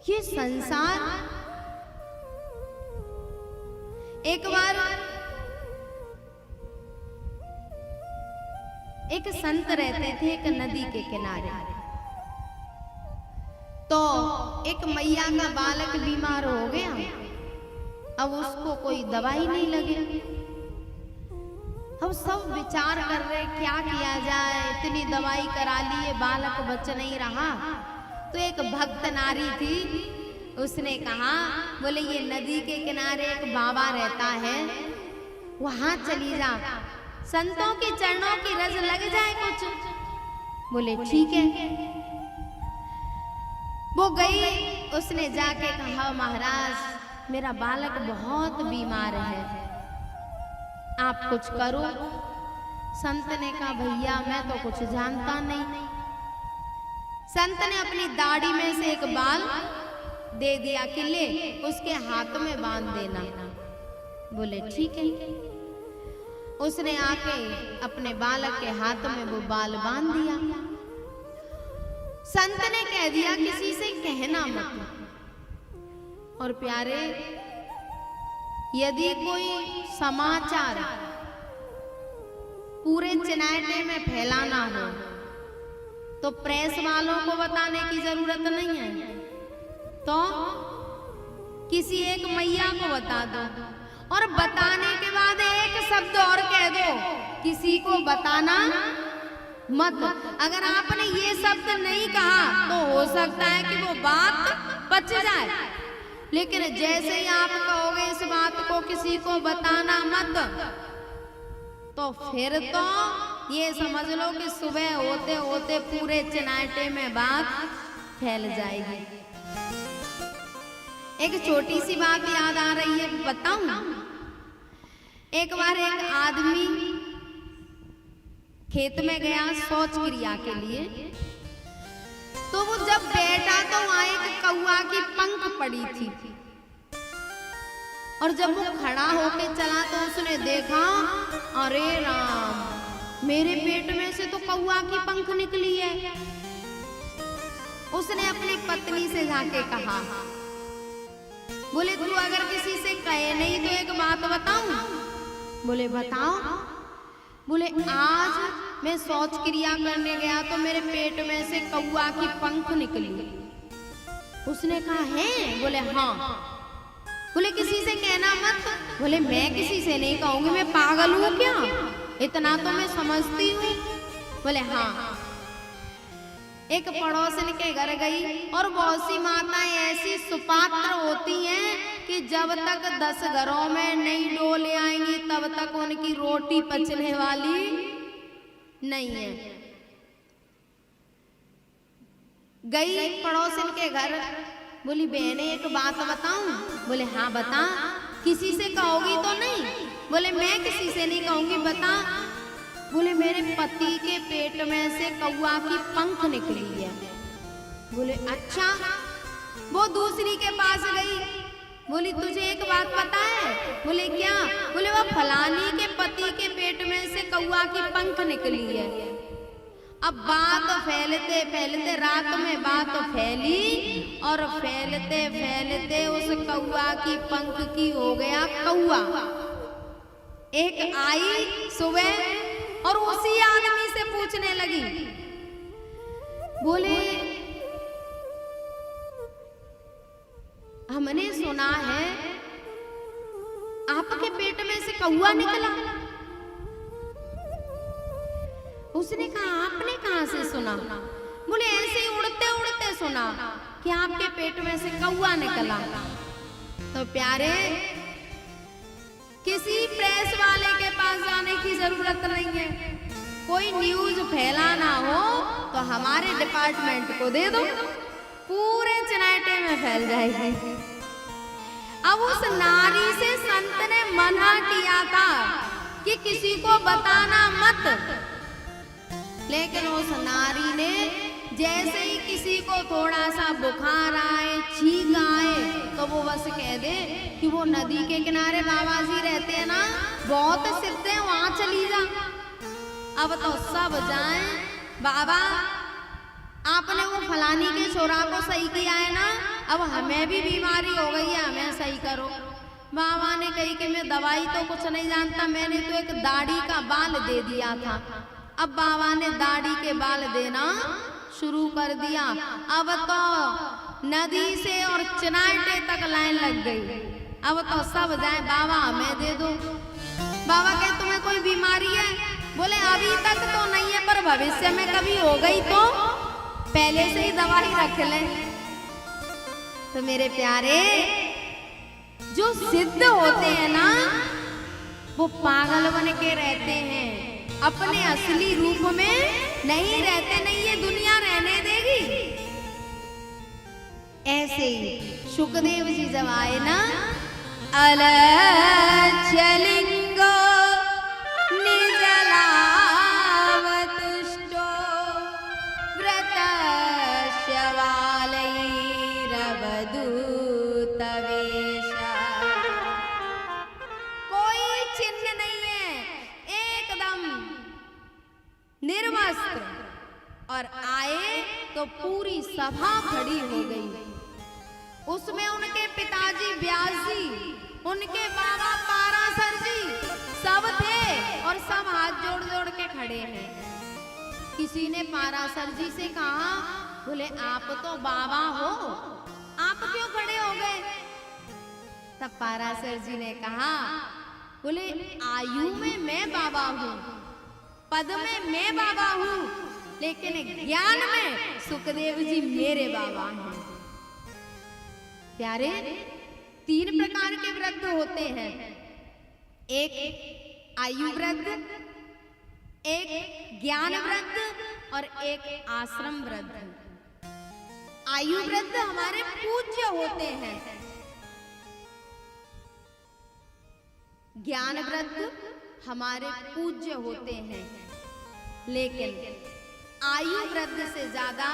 ये संसार। एक बार एक संत रहते थे एक नदी के किनारे। तो एक मैया का बालक बीमार हो गया। अब उसको कोई दवाई नहीं लगी। हम सब विचार कर रहे क्या किया जाए, इतनी दवाई करा ली, बालक बच नहीं रहा। तो एक भक्त नारी थी, उसने कहा, बोले ये नदी के किनारे एक बाबा रहता है, वहां चली जा, संतों के चरणों की रज लग जाए कुछ। बोले ठीक है। वो गई, उसने जाके कहा, महाराज मेरा बालक बहुत बीमार है, आप कुछ करो। संत ने कहा, भैया मैं तो कुछ जानता नहीं। संत ने अपनी दाढ़ी में से एक बाल दे दिया कि ले, उसके हाथ में बांध देना। बोले ठीक है। उसने आके अपने बालक के हाथ में वो बाल बांध दिया। संत ने कह दिया किसी से कहना मत। और प्यारे, यदि कोई समाचार पूरे चिनाटे में फैलाना हो तो प्रेस वालों को बताने की जरूरत नहीं है, तो किसी एक मैया को बता दो। और बताने के बाद एक शब्द और कह दो, किसी को बताना मत। अगर आपने ये शब्द नहीं कहा तो हो सकता है कि वो बात बच जाए, लेकिन जैसे ही आप कहोगे इस बात को किसी को बताना मत, तो फिर तो ये समझ लो कि सुबह होते होते पूरे चिनाटे में बात फैल जाएगी। एक छोटी सी बात याद आ रही है, बताऊं। एक बार एक आदमी खेत में गया शौच क्रिया के लिए। तो वो जब बैठा तो वहां एक कौआ की पंख पड़ी थी। और जब वो खड़ा होके चला तो उसने देखा, अरे राम, मेरे पेट में से तो कौआ की पंख निकली है। उसने अपनी पत्नी से जाके कहा, बोले तू अगर किसी से कहे नहीं तो एक बात बताऊं। बोले बताओ। बोले आज मैं शौच क्रिया करने गया तो मेरे पेट में से कौआ की पंख निकली। उसने कहा है? बोले हाँ। बोले किसी से कहना मत। बोले मैं किसी से नहीं कहूंगी, मैं पागल हूं क्या, इतना तो मैं समझती हूँ। बोले हाँ। एक पड़ोसन के घर गई और बहुत सी माताएं ऐसी सुपात्र होती हैं कि जब तक 10 घरों में नहीं डोले आएंगी तब तक उनकी रोटी पचने वाली नहीं है। गई पड़ोसन के घर, बोली बहने एक बात बताऊं। बोले हाँ बता। किसी से कहोगी तो नहीं? बोले मैं किसी से नहीं कहूंगी, बता। बोले मेरे पति के पेट में से कौआ की पंख निकली है। बोले अच्छा। वो दूसरी के पास गई, बोली तुझे एक बात पता है? बोले क्या? बोले वो फलानी के पति के पेट में से कौआ की पंख निकली है। अब बात फैलते फैलते रात में बात फैली और फैलते फैलते उस कौआ की पंख की हो गया कौआ। एक आई सुबह और उसी आदमी से पूछने लगी, बोले हमने सुना है आपके पेट में से कौआ निकला। उसने कहा आपने कहां से सुना? बोले ऐसे ही उड़ते उड़ते सुना कि आपके पेट में से कौआ निकला। तो प्यारे, किसी प्रेस वाले के पास जाने की जरूरत नहीं है। कोई न्यूज फैलाना हो तो हमारे डिपार्टमेंट को दे दो, पूरे चिनाटे में फैल जाएगी। अब उस नारी से संत ने मना किया था कि किसी को बताना मत, लेकिन उस नारी ने जैसे ही किसी को थोड़ा सा बुखार आए, छींक आए, तो वो बस कह दे कि वो नदी के किनारे बाबा जी रहते हैं ना, बहुत सिद्ध है, वहां चली जा। अब तो सब जाएं, बाबा आपने वो फलानी के छोरा को सही किया है ना, अब हमें भी बीमारी हो गई है, हमें सही करो। बाबा ने कही कि मैं दवाई तो कुछ नहीं जानता, मैंने तो एक दाढ़ी का बाल दे दिया था। अब बाबा ने दाढ़ी के बाल देना शुरू कर दिया। अब तो नदी से और चिनाटे तक लाइन लग गई। अब तो सब जाए बाबा हमें दे दो। बाबा कहे तुम्हें कोई बीमारी है? बोले अभी तक तो नहीं है, पर भविष्य में कभी हो गई तो पहले से ही दवाई रख ले। तो मेरे प्यारे, जो सिद्ध होते हैं ना, वो पागल बन के रहते हैं, अपने असली रूप में नहीं रहते। नहीं ये दुनिया रहने देगी। ऐसे ही शुकदेव जी जब आए ना, अलचलिंगो निजलावतुष्टो व्रतश्यवालैरवधूतवेश। कोई चिन्ह नहीं है, एकदम निर्वस्त्र, और आए तो पूरी सभा खड़ी हो गई। उसमें उनके पिताजी व्यास जी, उनके बाबा पाराशर जी सब थे, और सब हाथ जोड़ जोड़ के खड़े हैं। किसी ने पाराशर जी से कहा, बोले आप तो बाबा हो, आप क्यों खड़े हो गए? तब पाराशर जी ने कहा, बोले आयु में मैं बाबा हूँ, पद में मैं बाबा हूँ, लेकिन ज्ञान में सुखदेव जी मेरे बाबा हैं। प्यारे, 3 प्रकार के व्रत होते हैं। एक आयु व्रत, एक ज्ञान व्रत, और एक आश्रम व्रत। आयु व्रत हमारे पूज्य होते हैं। ज्ञान व्रत हमारे पूज्य होते हैं, लेकिन आयु व्रत से ज्यादा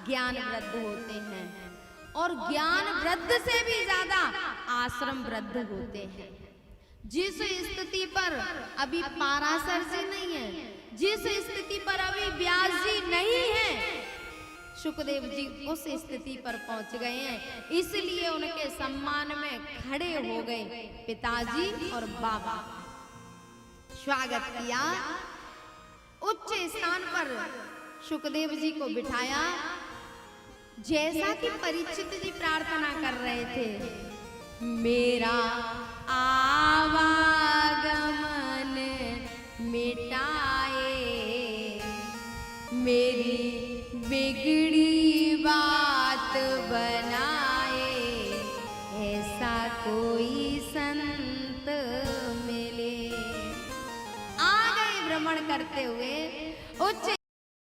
ज्ञान व्रत होते हैं, और ज्ञान वृद्ध से भी ज्यादा आश्रम वृद्ध होते हैं। जिस स्थिति पर अभी पाराशर जी नहीं है, जिस स्थिति पर अभी व्यास जी नहीं है, सुखदेव जी उस स्थिति पर पहुंच गए हैं। इसलिए उनके सम्मान में खड़े हो गए पिताजी और बाबा, स्वागत किया। उच्च स्थान पर सुखदेव जी को बिठाया। जैसा कि परीक्षित जी प्रार्थना कर रहे थे, मेरा आवागमन मिटाए, मेरी बिगड़ी बात बनाए, ऐसा कोई संत मिले। आ गए भ्रमण करते हुए, उच्च